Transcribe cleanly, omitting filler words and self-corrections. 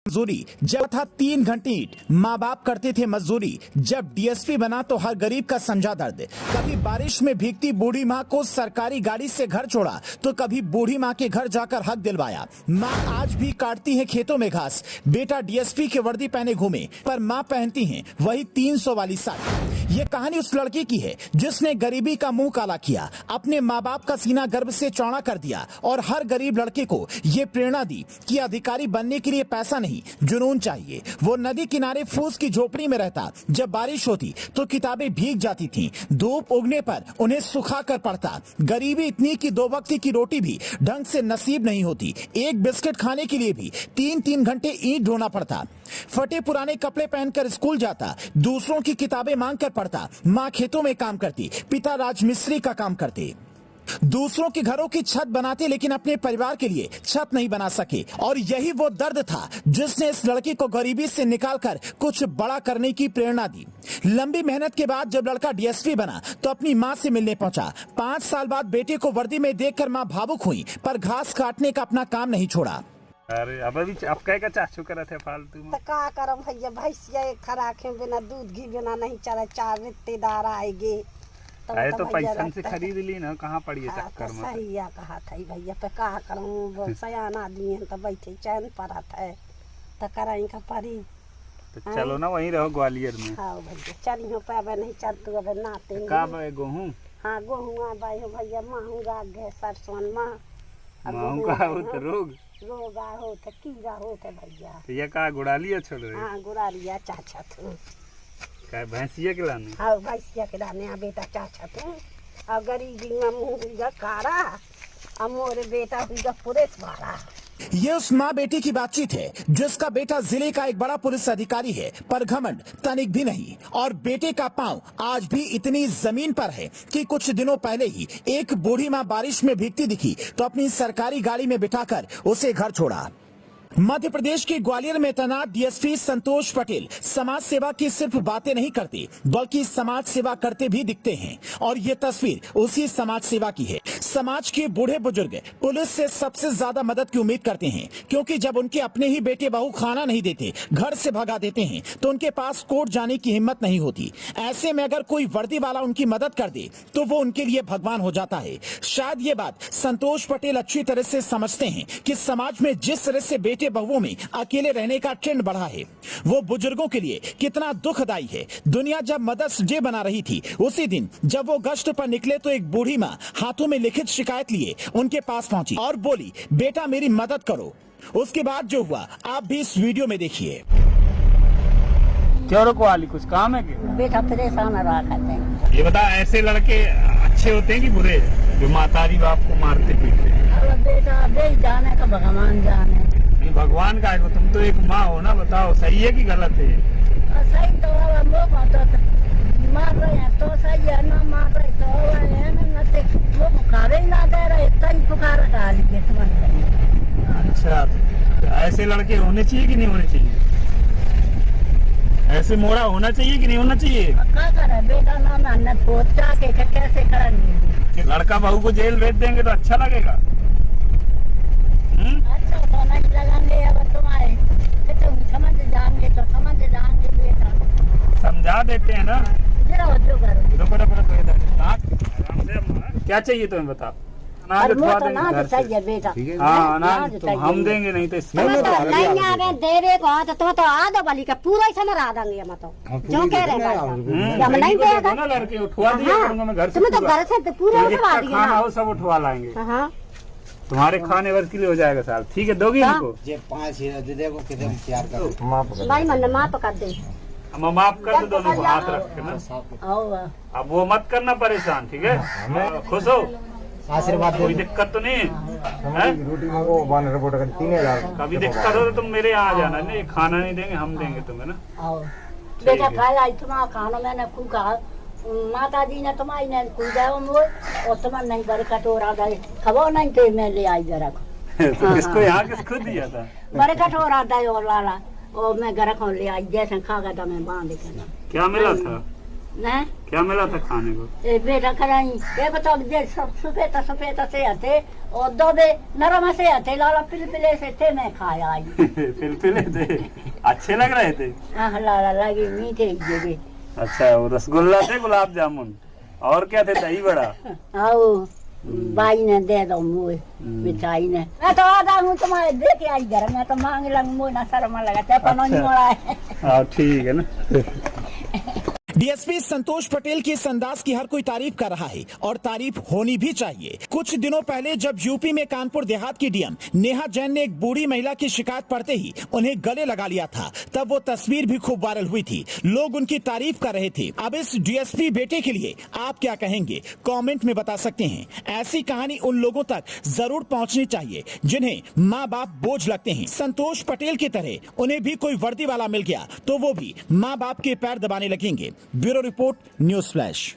मजदूरी जब था 3 घंटे ईंट, माँ बाप करते थे मजदूरी। जब डीएसपी बना तो हर गरीब का समझा दर्द। कभी बारिश में भीगती बूढ़ी माँ को सरकारी गाड़ी से घर छोड़ा तो कभी बूढ़ी माँ के घर जाकर हक दिलवाया। माँ आज भी काटती है खेतों में घास, बेटा डीएसपी की वर्दी पहने घूमे, पर माँ पहनती है वही 300 वाली साड़ी। ये कहानी उस लड़की की है जिसने गरीबी का मुंह काला किया, अपने माँ बाप का सीना गर्व से चौड़ा कर दिया और हर गरीब लड़के को ये प्रेरणा दी कि अधिकारी बनने के लिए पैसा नहीं, जुनून चाहिए। वो नदी किनारे फूस की झोपड़ी में रहता। जब बारिश होती तो किताबें भीग जाती थीं, धूप उगने पर उन्हें सुखा कर पड़ता। गरीबी इतनी कि 2 वक्त की रोटी भी ढंग से नसीब नहीं होती। एक बिस्किट खाने के लिए भी 3-3 घंटे ईंट ढोना पड़ता। फटे पुराने कपड़े पहनकर स्कूल जाता, दूसरों की किताबें मांग कर पढ़ता। माँ खेतों में काम करती, पिता राजमिस्त्री का काम करते। दूसरों के घरों की छत बनाते लेकिन अपने परिवार के लिए छत नहीं बना सके। और यही वो दर्द था जिसने इस लड़की को गरीबी से निकालकर कुछ बड़ा करने की प्रेरणा दी। लंबी मेहनत के बाद जब लड़का डीएसपी बना तो अपनी माँ से मिलने पहुंचा। 5 साल बाद बेटे को वर्दी में देखकर माँ भावुक हुई, पर घास काटने का अपना काम नहीं छोड़ा। अरे अब अभी आप कह का चाचू करा थे फालतू में। तो का करम भैया, भैंसिया खराखे बिना दूध घी बिना नहीं चला। 4 रिश्तेदार आएंगे तो पैसा से खरीद ली ना, कहाँ पड़ी है चक्कर में। सही कहा था भैया, तो का करम सयान आदमी है तो बैठे चैन पड़ा था तो कराई का परी। तो चलो ना वहीं रहो ग्वालियर में। हाँ भैया चलियो पे नहीं चल तू अब नाते का गेहूँ। हाँ गेहूँ बाई हो भैया, माहू गाग गए सरसों माँ का हो तो रोग हो तो कीड़ा हो तो भैया। तो ये का गुड़ा लिया छोड़ रहे। हाँ गुड़ा लिया चाचा तू भैंसिया के लाने। हाँ भैंसिया के लाने बेटा चाचा तू। और गरीबी में मुँह हुआ कारा, और मोरे बेटा हुआ पुलिस वाला। ये उस माँ बेटी की बातचीत है जिसका बेटा जिले का एक बड़ा पुलिस अधिकारी है, पर घमंड तनिक भी नहीं। और बेटे का पांव आज भी इतनी जमीन पर है कि कुछ दिनों पहले ही एक बूढ़ी माँ बारिश में भीगती दिखी तो अपनी सरकारी गाड़ी में बिठाकर उसे घर छोड़ा। मध्य प्रदेश के ग्वालियर में तैनात डीएसपी संतोष पटेल समाज सेवा की सिर्फ बातें नहीं करते बल्कि समाज सेवा करते भी दिखते हैं। और ये तस्वीर उसी समाज सेवा की है। समाज के बूढ़े बुजुर्ग पुलिस से सबसे ज्यादा मदद की उम्मीद करते हैं, क्योंकि जब उनके अपने ही बेटे बहू खाना नहीं देते, घर से भगा देते हैं, तो उनके पास कोर्ट जाने की हिम्मत नहीं होती। ऐसे में अगर कोई वर्दी वाला उनकी मदद कर दे तो वो उनके लिए भगवान हो जाता है। शायद ये बात संतोष पटेल अच्छी तरह से समझते हैं कि समाज में जिस तरह से बेटे बहुओं में अकेले रहने का ट्रेंड बढ़ा है, वो बुजुर्गों के लिए कितना दुखदायी है। दुनिया जब मदर्स डे बना रही थी, उसी दिन जब वो गश्त पर निकले तो एक बूढ़ी माँ हाथों में लिखित शिकायत लिए उनके पास पहुंची और बोली, बेटा मेरी मदद करो। उसके बाद जो हुआ आप भी इस वीडियो में देखिए। क्यों रुको वाली, कुछ काम है क्या? बेटा परेशान रहा करते हैं। ये बता, ऐसे लड़के अच्छे होते हैं कि बुरे, जो मातारी बाप को मारते पीटते? बेटा दे जाने का भगवान जाने। भगवान का है, तुम तो एक माँ हो ना, बताओ सही है कि गलत है? सही तो मार रहे हैं तो सही है, ना मार रहे तो है ना, वो बुखारे ही ना दे रहे, तभी बुखार का लीजिए तुम्हारे। अच्छा, तो ऐसे लड़के होने चाहिए कि नहीं होने चाहिए? ऐसे मोड़ा होना चाहिए कि नहीं होना चाहिए? क्या करे बेटा, ना मेहनत पहुंचा के कैसे करेंगे? लड़का बहू को जेल भेज देंगे तो अच्छा लगेगा? अच्छा तो नहीं लगेंगे, अब तुम्हारे तो समझ जाएंगे तो समझ जाएंगे बेटा। समझा देते हैं ना। जो करो क्या चाहिए तुम्हें बताओ? अनाज चाहिए बेटा। हाँ अनाज तो हम देंगे, नहीं तो इसमें दे रहे को तो तुम तो आधा वाली का पूरा ही समझ आ देंगे। हम तो जो कह रहे हम नहीं देगा ना, लड़के उठवा दिया करूंगा मैं घर से। तुम्हें तो घर से पूरा उठवा दिया, खाना हो सब उठवा लाएंगे। तुम्हारे खाने वर्ष के लिए हो जाएगा साहब। ठीक है, दोगी इनको? 5 हीरा दे देगो, कितने तैयार कर भाई मन माफ कर दे। हम माफ कर दो, दोनों को हाथ रख के ना। अब वो मत करना परेशान, ठीक है? खुश हो, आशीर्वाद। कोई दिक्कत तो नहीं है? रोटी मांगो, बान रिपोर्ट कर 3000। कभी दिक्कत हो तो तुम मेरे यहाँ आ जाना। नहीं खाना नहीं देंगे, हम देंगे तुम्हें ना। बेटा खाया तुम्हारा खाना मैंने खूब कहा, माता जी ने तुम्हारी ने कूदा और तुम्हारे नहीं बड़े कटोरा दे खबो नहीं तो मैं ले आई जरा। इसको यहाँ किस खुद दिया था? बड़े कटोरा दे और लाला और मैं घर को ले आई, जैसे खागा था मैं बांध के ना। क्या मिला था? ना क्या मिला था खाने को? ए बेटा कराई एक तो जे सफेद से आते और दो बे नरम से आते लाला पिलपिले से थे मैं खाया आई पिलपिले थे, अच्छे लग रहे थे। हाँ लाला लगी मीठे जगे। अच्छा, वो रसगुल्ला थे, गुलाब जामुन, और क्या थे? दही बड़ा। आओ बाई ने दे दो मुझे मिठाई ने। मैं तो आधा हूँ तुम्हारे देखे आई घर में तो मांग लंग मुझे ना शर्मा लगा चापा नहीं मोड़ा है। हाँ ठीक है ना। डीएसपी संतोष पटेल की इस अंदाज की हर कोई तारीफ कर रहा है और तारीफ होनी भी चाहिए। कुछ दिनों पहले जब यूपी में कानपुर देहात की डीएम नेहा जैन ने एक बूढ़ी महिला की शिकायत पड़ते ही उन्हें गले लगा लिया था, तब वो तस्वीर भी खूब वायरल हुई थी, लोग उनकी तारीफ कर रहे थे। अब इस डीएसपी बेटे के लिए आप क्या कहेंगे, कमेंट में बता सकते हैं। ऐसी कहानी उन लोगों तक जरूर पहुंचनी चाहिए जिन्हें माँ बाप बोझ लगते हैं। संतोष पटेल की तरह उन्हें भी कोई वर्दी वाला मिल गया तो वो भी माँ बाप के पैर दबाने लगेंगे। Bureau report, news flash.